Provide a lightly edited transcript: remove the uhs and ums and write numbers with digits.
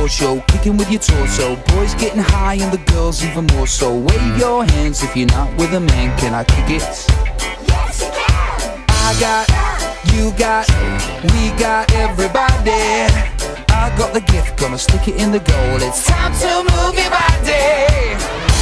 floor show, kicking with your torso. Boys getting high and the girls even more so. Wave your hands if you're not with a man. Can I kick it? Yes, you can. I got, you got, we got everybody. I got the gift, gonna stick it in the goal. It's time to move your body.